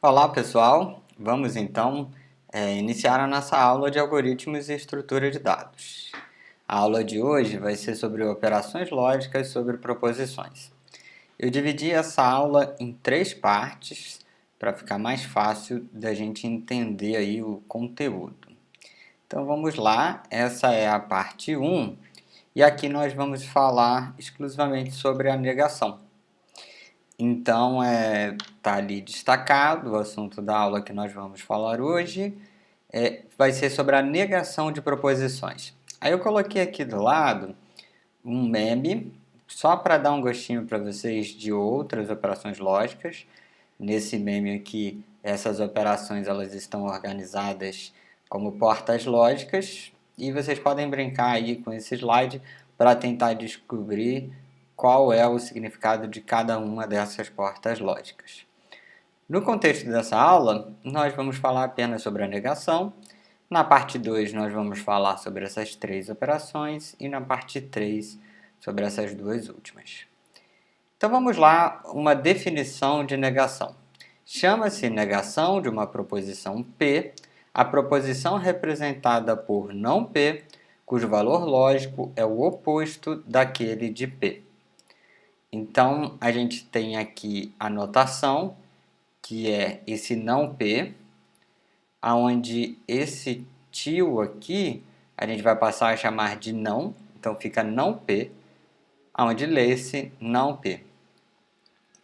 Olá pessoal, vamos então iniciar a nossa aula de algoritmos e estrutura de dados. A aula de hoje vai ser sobre operações lógicas sobre proposições. Eu dividi essa aula em 3 partes para ficar mais fácil da gente entender aí o conteúdo. Então vamos lá, essa é a parte 1 e aqui nós vamos falar exclusivamente sobre a negação. Então, tá ali destacado o assunto da aula que nós vamos falar hoje, vai ser sobre a negação de proposições. Aí eu coloquei aqui do lado um meme, só para dar um gostinho para vocês de outras operações lógicas. Nesse meme aqui, essas operações elas estão organizadas como portas lógicas e vocês podem brincar aí com esse slide para tentar descobrir qual é o significado de cada uma dessas portas lógicas. No contexto dessa aula, nós vamos falar apenas sobre a negação. Na parte 2, nós vamos falar sobre essas 3 operações e na parte 3, sobre essas 2 últimas. Então vamos lá, uma definição de negação. Chama-se negação de uma proposição P, a proposição representada por não P, cujo valor lógico é o oposto daquele de P. Então, a gente tem aqui a notação, que é esse não P, onde esse tio aqui, a gente vai passar a chamar de não, então fica não P, onde lê-se não P.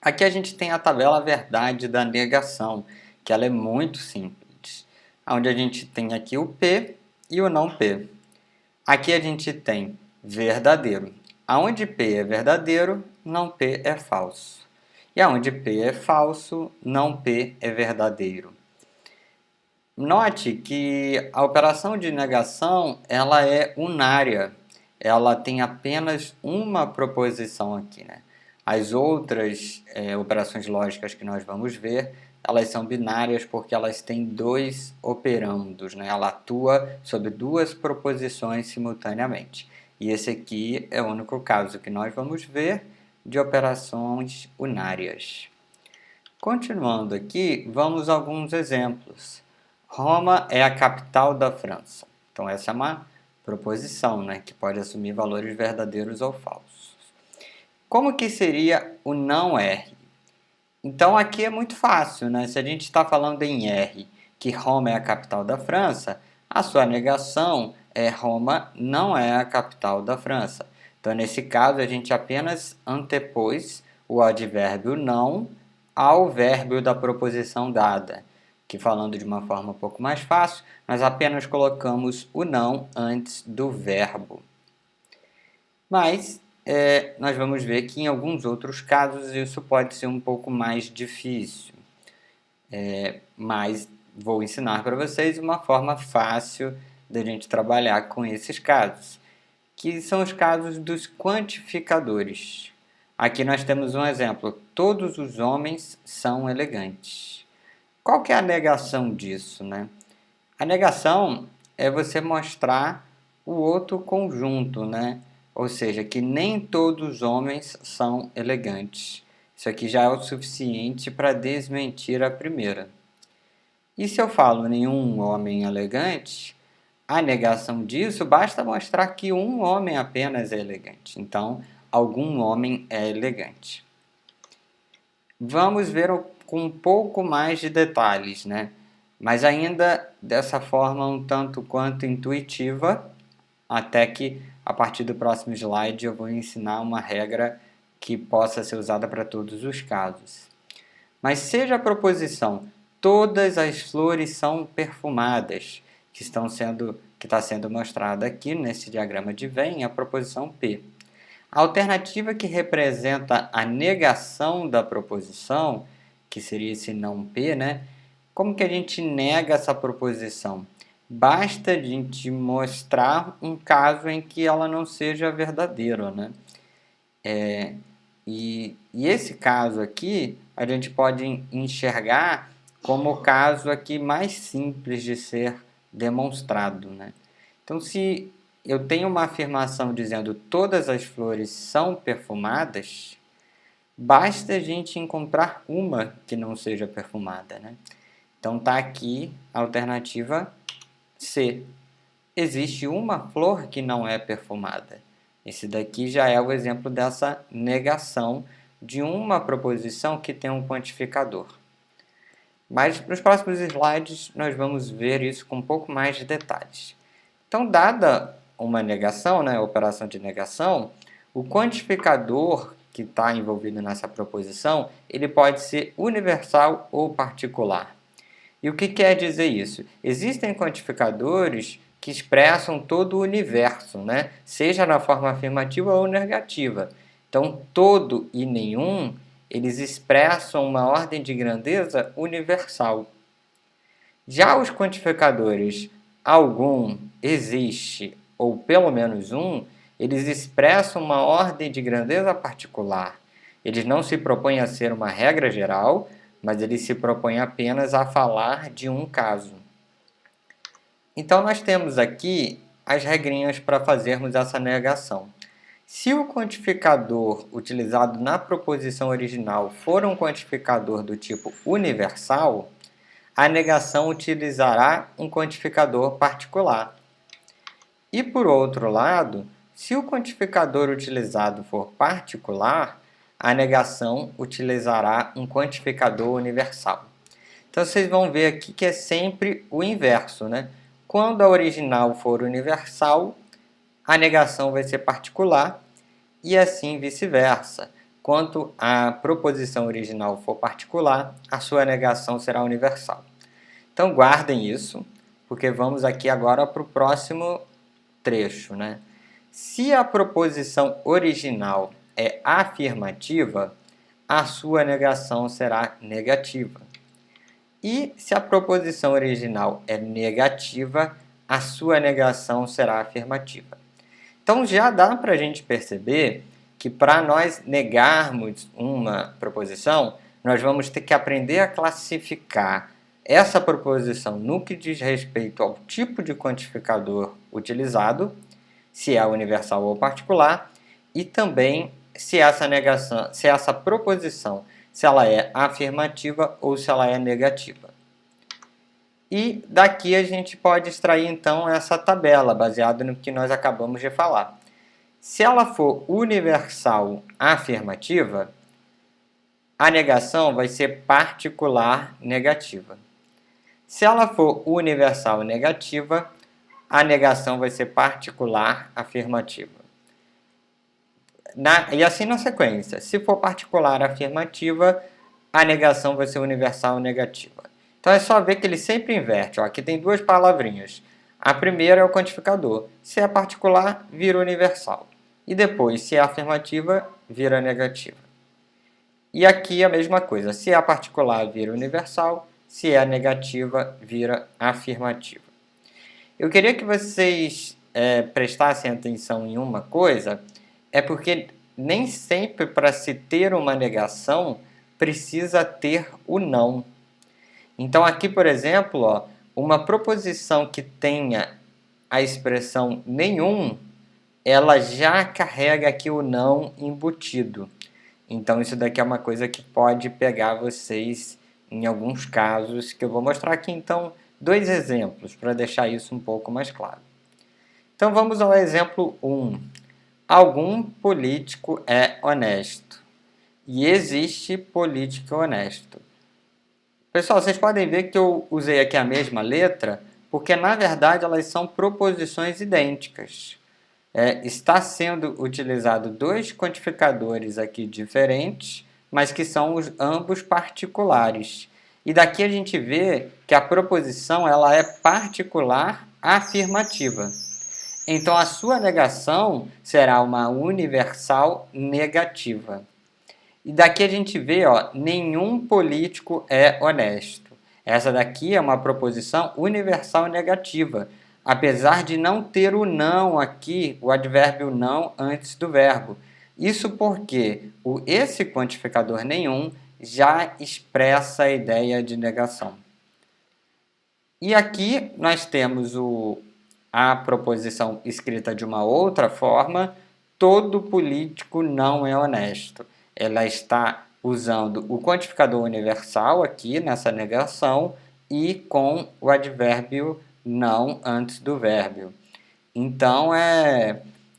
Aqui a gente tem a tabela verdade da negação, que ela é muito simples, onde a gente tem aqui o P e o não P. Aqui a gente tem verdadeiro. Aonde P é verdadeiro, não P é falso. E aonde P é falso, não P é verdadeiro. Note que a operação de negação ela é unária. Ela tem apenas uma proposição aqui, né? As outras operações lógicas que nós vamos ver, elas são binárias porque elas têm 2 operandos, né? Ela atua sobre 2 proposições simultaneamente. E esse aqui é o único caso que nós vamos ver de operações unárias. Continuando aqui, vamos a alguns exemplos. Roma é a capital da França. Então essa é uma proposição, né, que pode assumir valores verdadeiros ou falsos. Como que seria o não R? Então aqui é muito fácil, né? Se a gente está falando em R, que Roma é a capital da França, a sua negação é Roma não é a capital da França. Então nesse caso a gente apenas antepôs o advérbio não ao verbo da proposição dada, que falando de uma forma um pouco mais fácil, nós apenas colocamos o não antes do verbo. Mas nós vamos ver que em alguns outros casos isso pode ser um pouco mais difícil. Mas vou ensinar para vocês uma forma fácil de a gente trabalhar com esses casos, que são os casos dos quantificadores. Aqui nós temos um exemplo: todos os homens são elegantes. Qual que é a negação disso, né? A negação é você mostrar o outro conjunto, né? Ou seja, que nem todos os homens são elegantes. Isso aqui já é o suficiente para desmentir a primeira. E se eu falo nenhum homem elegante, a negação disso basta mostrar que um homem apenas é elegante. Então, algum homem é elegante. Vamos ver com um pouco mais de detalhes, né? Mas ainda dessa forma um tanto quanto intuitiva, até que a partir do próximo slide eu vou ensinar uma regra que possa ser usada para todos os casos. Mas seja a proposição todas as flores são perfumadas, que está sendo mostrada aqui nesse diagrama de Venn, a proposição P. A alternativa que representa a negação da proposição, que seria esse não P, né? Como que a gente nega essa proposição? Basta a gente mostrar um caso em que ela não seja verdadeira, né? E esse caso aqui, a gente pode enxergar como o caso aqui mais simples de ser demonstrado, né? Então, se eu tenho uma afirmação dizendo todas as flores são perfumadas, Basta a gente encontrar uma que não seja perfumada, né? Então tá aqui a alternativa C. Existe uma flor que não é perfumada. Esse daqui já é o exemplo dessa negação de uma proposição que tem um quantificador. Mas nos próximos slides nós vamos ver isso com um pouco mais de detalhes. Então, dada uma negação, né, a operação de negação, o quantificador que está envolvido nessa proposição, ele pode ser universal ou particular. E o que quer dizer isso? Existem quantificadores que expressam todo o universo, né? Seja na forma afirmativa ou negativa. Então, todo e nenhum, eles expressam uma ordem de grandeza universal. Já os quantificadores algum, existe ou pelo menos um, eles expressam uma ordem de grandeza particular. Eles não se propõem a ser uma regra geral, mas eles se propõem apenas a falar de um caso. Então, nós temos aqui as regrinhas para fazermos essa negação. Se o quantificador utilizado na proposição original for um quantificador do tipo universal, a negação utilizará um quantificador particular. E por outro lado, se o quantificador utilizado for particular, a negação utilizará um quantificador universal. Então vocês vão ver aqui que é sempre o inverso, né? Quando a original for universal, a negação vai ser particular e assim vice-versa. Quando a proposição original for particular, a sua negação será universal. Então guardem isso, porque vamos aqui agora para o próximo trecho, né? Se a proposição original é afirmativa, a sua negação será negativa. E se a proposição original é negativa, a sua negação será afirmativa. Então já dá para a gente perceber que para nós negarmos uma proposição, nós vamos ter que aprender a classificar essa proposição no que diz respeito ao tipo de quantificador utilizado, se é universal ou particular, e também se essa proposição, se ela é afirmativa ou se ela é negativa. E daqui a gente pode extrair então essa tabela, baseada no que nós acabamos de falar. Se ela for universal afirmativa, a negação vai ser particular negativa. Se ela for universal negativa, a negação vai ser particular afirmativa. E assim na sequência. Se for particular afirmativa, a negação vai ser universal negativa. Então é só ver que ele sempre inverte. Ó, aqui tem duas palavrinhas. A primeira é o quantificador. Se é particular, vira universal. E depois, se é afirmativa, vira negativa. E aqui a mesma coisa. Se é particular, vira universal. Se é negativa, vira afirmativa. Eu queria que vocês prestassem atenção em uma coisa, é porque nem sempre para se ter uma negação precisa ter o não. Então aqui, por exemplo, ó, uma proposição que tenha a expressão nenhum, ela já carrega aqui o não embutido. Então isso daqui é uma coisa que pode pegar vocês em alguns casos, que eu vou mostrar aqui então dois exemplos para deixar isso um pouco mais claro. Então vamos ao exemplo 1. Algum político é honesto. E existe político honesto. Pessoal, vocês podem ver que eu usei aqui a mesma letra, porque na verdade elas são proposições idênticas. Está sendo utilizado dois quantificadores aqui diferentes, mas que são ambos particulares. E daqui a gente vê que a proposição ela é particular afirmativa. Então a sua negação será uma universal negativa. E daqui a gente vê, ó, nenhum político é honesto. Essa daqui é uma proposição universal negativa, apesar de não ter o não aqui, o advérbio não antes do verbo. Isso porque esse quantificador nenhum já expressa a ideia de negação. E aqui nós temos a proposição escrita de uma outra forma: todo político não é honesto. ela está usando o quantificador universal aqui nessa negação e com o advérbio não antes do verbo. Então,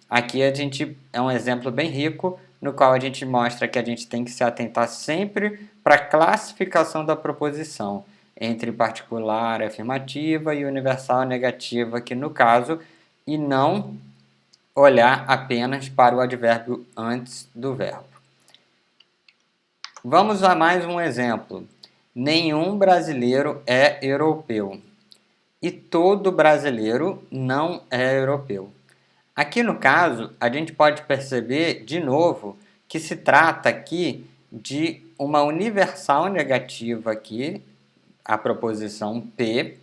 aqui a gente é um exemplo bem rico, no qual a gente mostra que a gente tem que se atentar sempre para a classificação da proposição entre particular afirmativa e universal negativa, aqui no caso, e não olhar apenas para o advérbio antes do verbo. Vamos a mais um exemplo. Nenhum brasileiro é europeu. E todo brasileiro não é europeu. Aqui no caso, a gente pode perceber de novo que se trata aqui de uma universal negativa aqui, a proposição P,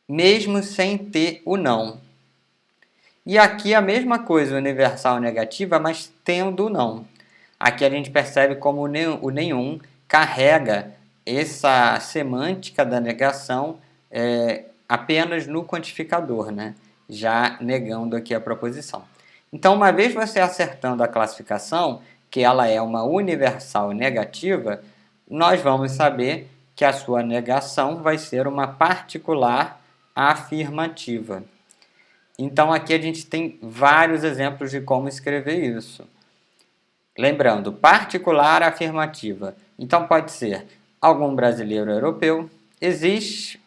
mesmo sem ter o não. E aqui a mesma coisa, universal negativa, mas tendo o não. Aqui a gente percebe como o nenhum carrega essa semântica da negação apenas no quantificador, né? Já negando aqui a proposição. Então, uma vez você acertando a classificação, que ela é uma universal negativa, nós vamos saber que a sua negação vai ser uma particular afirmativa. Então, aqui a gente tem vários exemplos de como escrever isso. Lembrando, particular afirmativa. Então, pode ser algum brasileiro europeu, existe,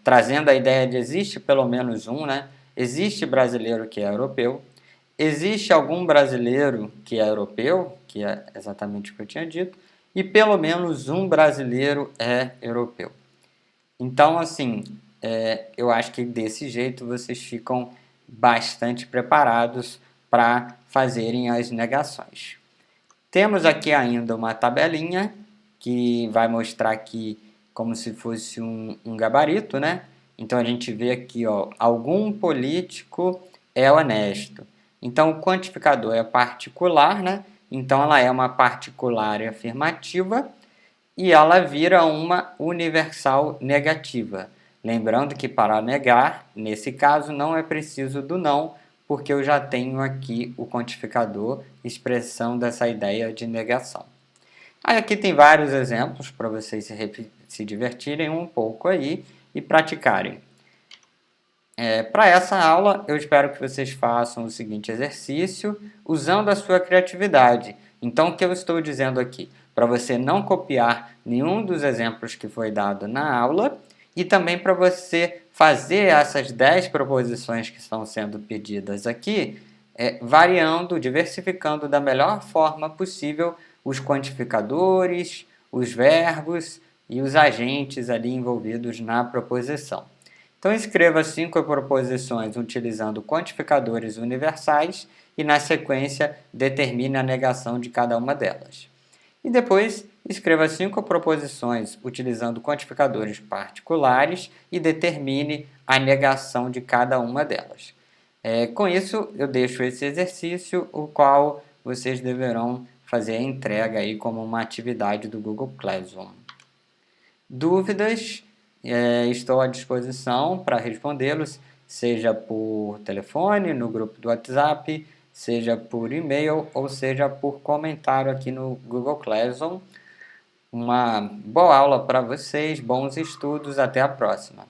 trazendo a ideia de existe pelo menos um, né? Existe brasileiro que é europeu, existe algum brasileiro que é europeu, que é exatamente o que eu tinha dito, e pelo menos um brasileiro é europeu. Então, assim, eu acho que desse jeito vocês ficam bastante preparados para fazerem as negações. Temos aqui ainda uma tabelinha que vai mostrar aqui como se fosse um gabarito, né? Então a gente vê aqui, ó, algum político é honesto. Então o quantificador é particular, né? Então ela é uma particular afirmativa e ela vira uma universal negativa. Lembrando que para negar, nesse caso, não é preciso do não, porque eu já tenho aqui o quantificador, expressão dessa ideia de negação. Aí aqui tem vários exemplos para vocês se divertirem um pouco aí e praticarem. Para essa aula, eu espero que vocês façam o seguinte exercício, usando a sua criatividade. Então, o que eu estou dizendo aqui? Para você não copiar nenhum dos exemplos que foi dado na aula e também para você fazer essas 10 proposições que estão sendo pedidas aqui, variando, diversificando da melhor forma possível os quantificadores, os verbos e os agentes ali envolvidos na proposição. Então, escreva 5 proposições utilizando quantificadores universais e, na sequência, determine a negação de cada uma delas. E depois, escreva 5 proposições utilizando quantificadores particulares e determine a negação de cada uma delas. Com isso, eu deixo esse exercício, o qual vocês deverão fazer a entrega aí como uma atividade do Google Classroom. Dúvidas? Estou à disposição para respondê-los, seja por telefone, no grupo do WhatsApp, seja por e-mail ou seja por comentário aqui no Google Classroom. Uma boa aula para vocês, bons estudos, até a próxima!